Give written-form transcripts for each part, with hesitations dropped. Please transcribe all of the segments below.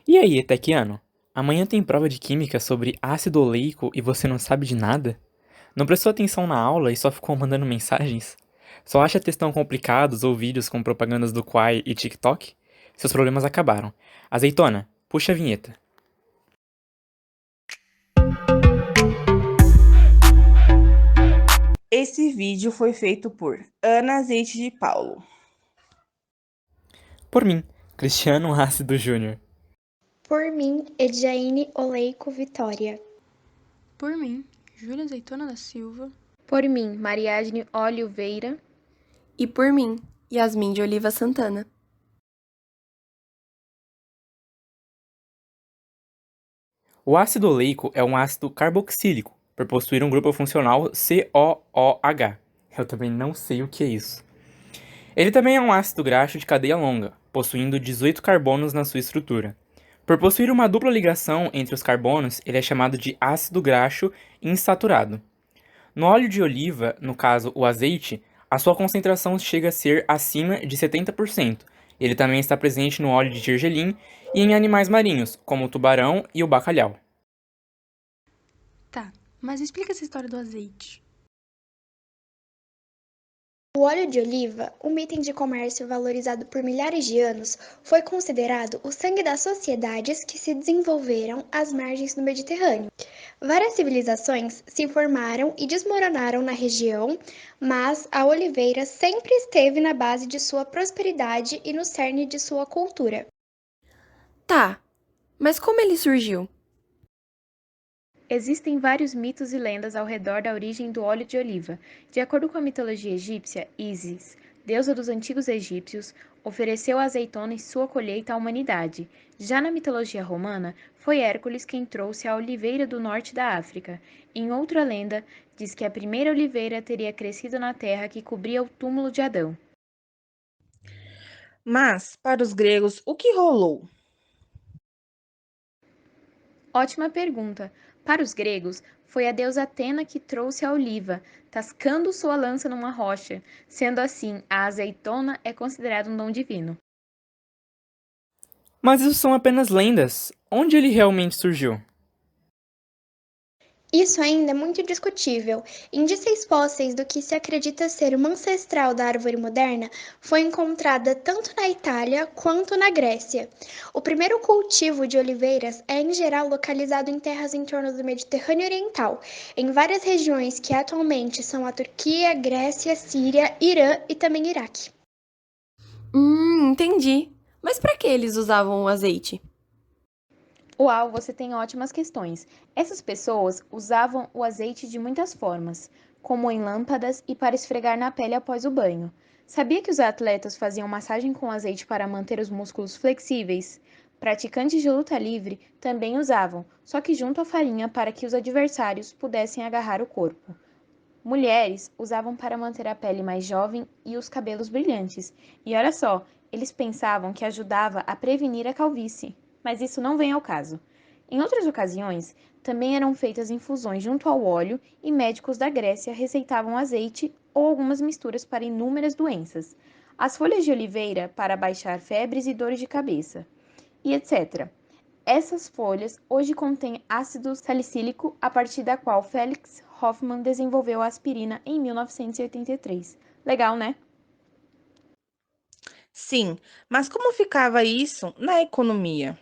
E aí, Etequiano? Amanhã tem prova de química sobre ácido oleico e você não sabe de nada? Não prestou atenção na aula e só ficou mandando mensagens? Só acha textão complicados ou vídeos com propagandas do Quai e TikTok? Seus problemas acabaram. Azeitona, puxa a vinheta. Esse vídeo foi feito por Ana Azeite de Paulo. Por mim, Cristiano Ácido Júnior. Por mim, Edjaine Oleico Vitória. Por mim, Júlia Azeitona da Silva. Por mim, Mariadne Oliveira. E por mim, Yasmin de Oliva Santana. O ácido oleico é um ácido carboxílico, por possuir um grupo funcional COOH. Eu também não sei o que é isso. Ele também é um ácido graxo de cadeia longa, possuindo 18 carbonos na sua estrutura. Por possuir uma dupla ligação entre os carbonos, ele é chamado de ácido graxo insaturado. No óleo de oliva, no caso o azeite, a sua concentração chega a ser acima de 70%. Ele também está presente no óleo de gergelim e em animais marinhos, como o tubarão e o bacalhau. Tá, mas explica essa história do azeite. O óleo de oliva, um item de comércio valorizado por milhares de anos, foi considerado o sangue das sociedades que se desenvolveram às margens do Mediterrâneo. Várias civilizações se formaram e desmoronaram na região, mas a oliveira sempre esteve na base de sua prosperidade e no cerne de sua cultura. Tá, mas como ele surgiu? Existem vários mitos e lendas ao redor da origem do óleo de oliva. De acordo com a mitologia egípcia, Ísis, deusa dos antigos egípcios, ofereceu a azeitona e sua colheita à humanidade. Já na mitologia romana, foi Hércules quem trouxe a oliveira do norte da África. Em outra lenda, diz que a primeira oliveira teria crescido na terra que cobria o túmulo de Adão. Mas, para os gregos, o que rolou? Ótima pergunta. Para os gregos, foi a deusa Atena que trouxe a oliva, tascando sua lança numa rocha. Sendo assim, a azeitona é considerada um dom divino. Mas isso são apenas lendas. Onde ele realmente surgiu? Isso ainda é muito discutível. Indícios fósseis do que se acredita ser uma ancestral da árvore moderna foi encontrada tanto na Itália quanto na Grécia. O primeiro cultivo de oliveiras é, em geral, localizado em terras em torno do Mediterrâneo Oriental, em várias regiões que atualmente são a Turquia, Grécia, Síria, Irã e também Iraque. Entendi. Mas para que eles usavam o azeite? Uau, você tem ótimas questões. Essas pessoas usavam o azeite de muitas formas, como em lâmpadas e para esfregar na pele após o banho. Sabia que os atletas faziam massagem com azeite para manter os músculos flexíveis? Praticantes de luta livre também usavam, só que junto à farinha para que os adversários pudessem agarrar o corpo. Mulheres usavam para manter a pele mais jovem e os cabelos brilhantes. E olha só, eles pensavam que ajudava a prevenir a calvície, mas isso não vem ao caso. Em outras ocasiões, também eram feitas infusões junto ao óleo e médicos da Grécia receitavam azeite ou algumas misturas para inúmeras doenças. As folhas de oliveira para baixar febres e dores de cabeça, e etc. Essas folhas hoje contêm ácido salicílico, a partir da qual Felix Hoffmann desenvolveu a aspirina em 1983. Legal, né? Sim, mas como ficava isso na economia?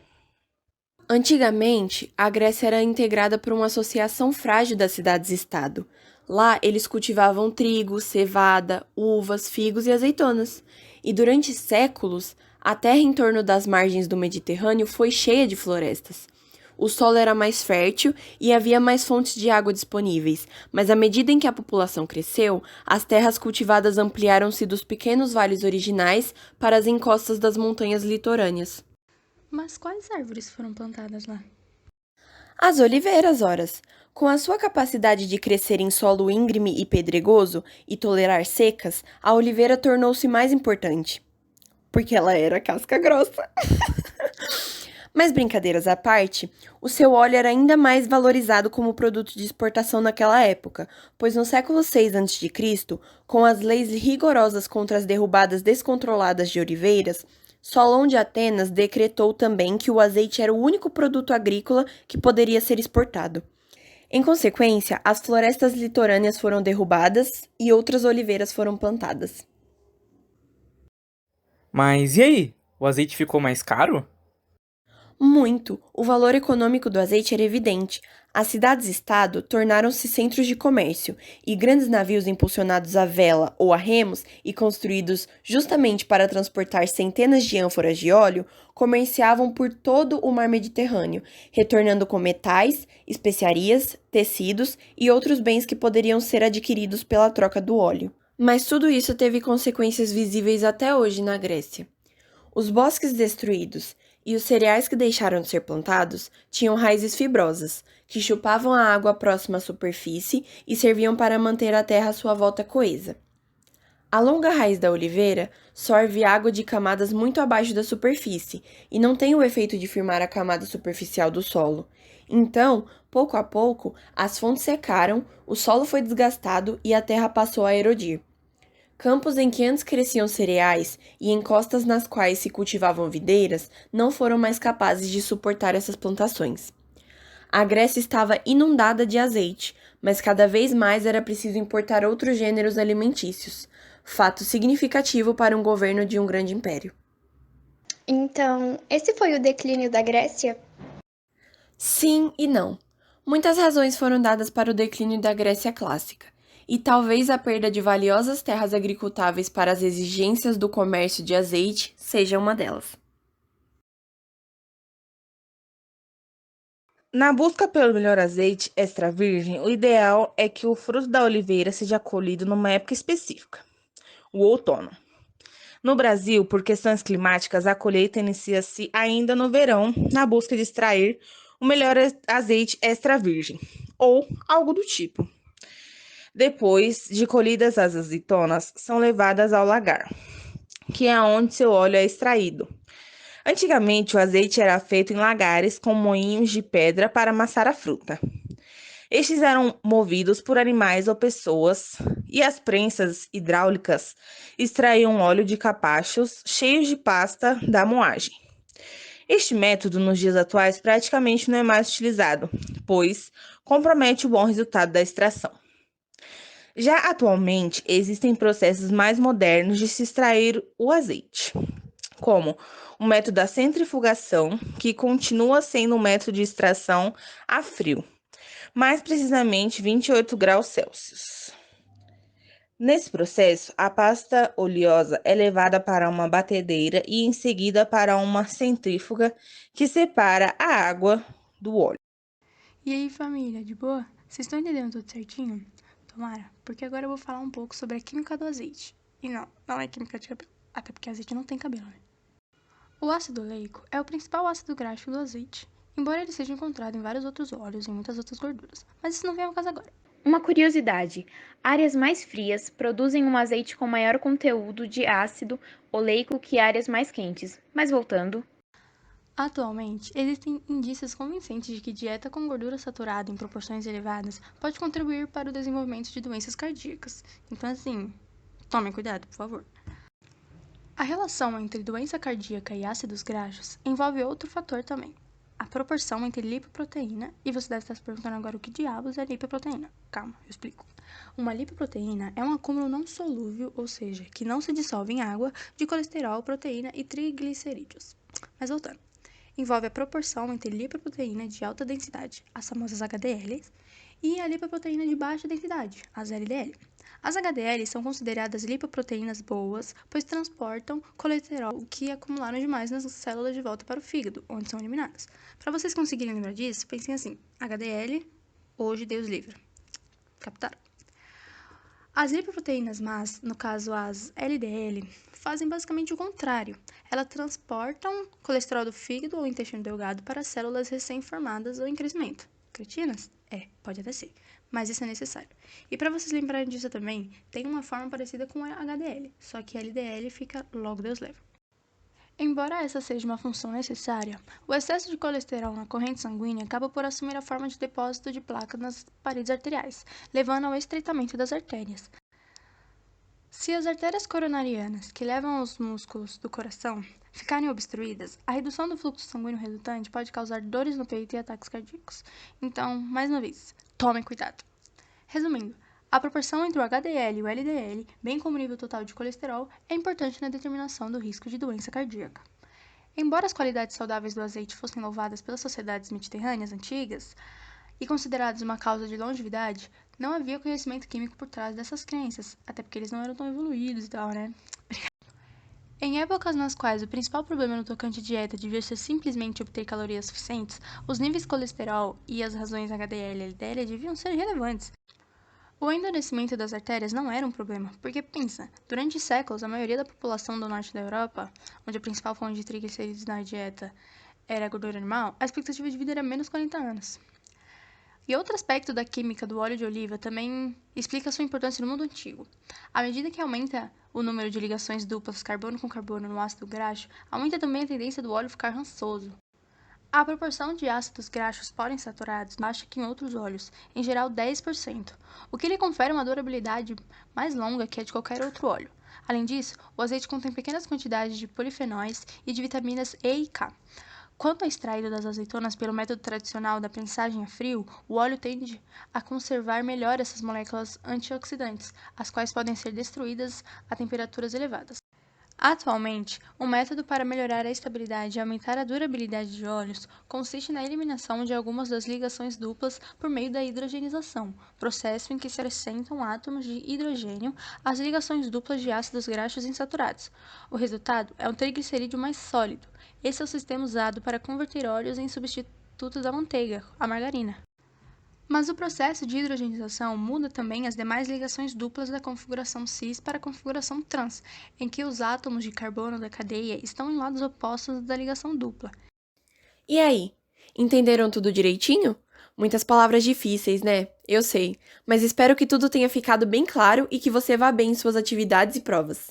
Antigamente, a Grécia era integrada por uma associação frágil das cidades-estado. Lá, eles cultivavam trigo, cevada, uvas, figos e azeitonas. E durante séculos, a terra em torno das margens do Mediterrâneo foi cheia de florestas. O solo era mais fértil e havia mais fontes de água disponíveis, mas à medida em que a população cresceu, as terras cultivadas ampliaram-se dos pequenos vales originais para as encostas das montanhas litorâneas. Mas quais árvores foram plantadas lá? As oliveiras, horas. Com a sua capacidade de crescer em solo íngreme e pedregoso e tolerar secas, a oliveira tornou-se mais importante. Porque ela era casca grossa. Mas brincadeiras à parte, o seu óleo era ainda mais valorizado como produto de exportação naquela época, pois no século VI a.C., com as leis rigorosas contra as derrubadas descontroladas de oliveiras, Solon de Atenas decretou também que o azeite era o único produto agrícola que poderia ser exportado. Em consequência, as florestas litorâneas foram derrubadas e outras oliveiras foram plantadas. Mas e aí? O azeite ficou mais caro? Muito. O valor econômico do azeite era evidente. As cidades-estado tornaram-se centros de comércio, e grandes navios impulsionados a vela ou a remos e construídos justamente para transportar centenas de ânforas de óleo comerciavam por todo o mar Mediterrâneo, retornando com metais, especiarias, tecidos e outros bens que poderiam ser adquiridos pela troca do óleo. Mas tudo isso teve consequências visíveis até hoje na Grécia. Os bosques destruídos e os cereais que deixaram de ser plantados tinham raízes fibrosas, que chupavam a água próxima à superfície e serviam para manter a terra à sua volta coesa. A longa raiz da oliveira sorve água de camadas muito abaixo da superfície e não tem o efeito de firmar a camada superficial do solo. Então, pouco a pouco, as fontes secaram, o solo foi desgastado e a terra passou a erodir. Campos em que antes cresciam cereais e encostas nas quais se cultivavam videiras não foram mais capazes de suportar essas plantações. A Grécia estava inundada de azeite, mas cada vez mais era preciso importar outros gêneros alimentícios, fato significativo para um governo de um grande império. Então, esse foi o declínio da Grécia? Sim e não. Muitas razões foram dadas para o declínio da Grécia clássica, e talvez a perda de valiosas terras agricultáveis para as exigências do comércio de azeite seja uma delas. Na busca pelo melhor azeite extra virgem, o ideal é que o fruto da oliveira seja colhido numa época específica, o outono. No Brasil, por questões climáticas, a colheita inicia-se ainda no verão, na busca de extrair o melhor azeite extra virgem, ou algo do tipo. Depois de colhidas as azeitonas, são levadas ao lagar, que é onde seu óleo é extraído. Antigamente, o azeite era feito em lagares com moinhos de pedra para amassar a fruta. Estes eram movidos por animais ou pessoas, e as prensas hidráulicas extraíam óleo de capachos cheios de pasta da moagem. Este método, nos dias atuais, praticamente não é mais utilizado, pois compromete o bom resultado da extração. Já atualmente, existem processos mais modernos de se extrair o azeite, como o método da centrifugação, que continua sendo um método de extração a frio, mais precisamente 28 graus Celsius. Nesse processo, a pasta oleosa é levada para uma batedeira e em seguida para uma centrífuga que separa a água do óleo. E aí, família, de boa? Vocês estão entendendo tudo certinho? Tomara, porque agora eu vou falar um pouco sobre a química do azeite. E não é química de cabelo, até porque azeite não tem cabelo, né? O ácido oleico é o principal ácido graxo do azeite, embora ele seja encontrado em vários outros óleos e em muitas outras gorduras, mas isso não vem ao caso agora. Uma curiosidade: áreas mais frias produzem um azeite com maior conteúdo de ácido oleico que áreas mais quentes. Mas voltando. Atualmente, existem indícios convincentes de que dieta com gordura saturada em proporções elevadas pode contribuir para o desenvolvimento de doenças cardíacas. Então, assim, tomem cuidado, por favor. A relação entre doença cardíaca e ácidos graxos envolve outro fator também, a proporção entre lipoproteína, e você deve estar se perguntando agora o que diabos é lipoproteína. Calma, eu explico. Uma lipoproteína é um acúmulo não solúvel, ou seja, que não se dissolve em água, de colesterol, proteína e triglicerídeos. Mas voltando. Envolve a proporção entre lipoproteína de alta densidade, as famosas HDLs, e a lipoproteína de baixa densidade, as LDL. As HDLs são consideradas lipoproteínas boas, pois transportam colesterol que acumularam demais nas células de volta para o fígado, onde são eliminadas. Para vocês conseguirem lembrar disso, pensem assim: HDL, hoje Deus livre. Captaram? As lipoproteínas más, no caso as LDL, fazem basicamente o contrário. Elas transportam colesterol do fígado ou intestino delgado para células recém-formadas ou em crescimento. Cretinas? Pode até ser, mas isso é necessário. E para vocês lembrarem disso também, tem uma forma parecida com a HDL, só que a LDL fica logo Deus leva. Embora essa seja uma função necessária, o excesso de colesterol na corrente sanguínea acaba por assumir a forma de depósito de placa nas paredes arteriais, levando ao estreitamento das artérias. Se as artérias coronarianas, que levam aos músculos do coração, ficarem obstruídas, a redução do fluxo sanguíneo resultante pode causar dores no peito e ataques cardíacos. Então, mais uma vez, tomem cuidado. Resumindo, a proporção entre o HDL e o LDL, bem como o nível total de colesterol, é importante na determinação do risco de doença cardíaca. Embora as qualidades saudáveis do azeite fossem louvadas pelas sociedades mediterrâneas antigas e consideradas uma causa de longevidade, não havia conhecimento químico por trás dessas crenças, até porque eles não eram tão evoluídos e tal, né? Em épocas nas quais o principal problema no tocante à dieta devia ser simplesmente obter calorias suficientes, os níveis de colesterol e as razões HDL e LDL deviam ser relevantes. O endurecimento das artérias não era um problema, porque pensa, durante séculos a maioria da população do norte da Europa, onde a principal fonte de triglicerídeos na dieta era a gordura animal, a expectativa de vida era menos 40 anos. E outro aspecto da química do óleo de oliva também explica sua importância no mundo antigo. À medida que aumenta o número de ligações duplas carbono com carbono no ácido graxo, aumenta também a tendência do óleo ficar rançoso. A proporção de ácidos graxos poliinsaturados baixa que em outros óleos, em geral 10%, o que lhe confere uma durabilidade mais longa que a de qualquer outro óleo. Além disso, o azeite contém pequenas quantidades de polifenóis e de vitaminas E e K. Quando é extraído das azeitonas pelo método tradicional da prensagem a frio, o óleo tende a conservar melhor essas moléculas antioxidantes, as quais podem ser destruídas a temperaturas elevadas. Atualmente, o método para melhorar a estabilidade e aumentar a durabilidade de óleos consiste na eliminação de algumas das ligações duplas por meio da hidrogenização, processo em que se acrescentam átomos de hidrogênio às ligações duplas de ácidos graxos insaturados. O resultado é um triglicerídeo mais sólido. Esse é o sistema usado para converter óleos em substitutos da manteiga, a margarina. Mas o processo de hidrogenização muda também as demais ligações duplas da configuração cis para a configuração trans, em que os átomos de carbono da cadeia estão em lados opostos da ligação dupla. E aí, entenderam tudo direitinho? Muitas palavras difíceis, né? Eu sei, mas espero que tudo tenha ficado bem claro e que você vá bem em suas atividades e provas.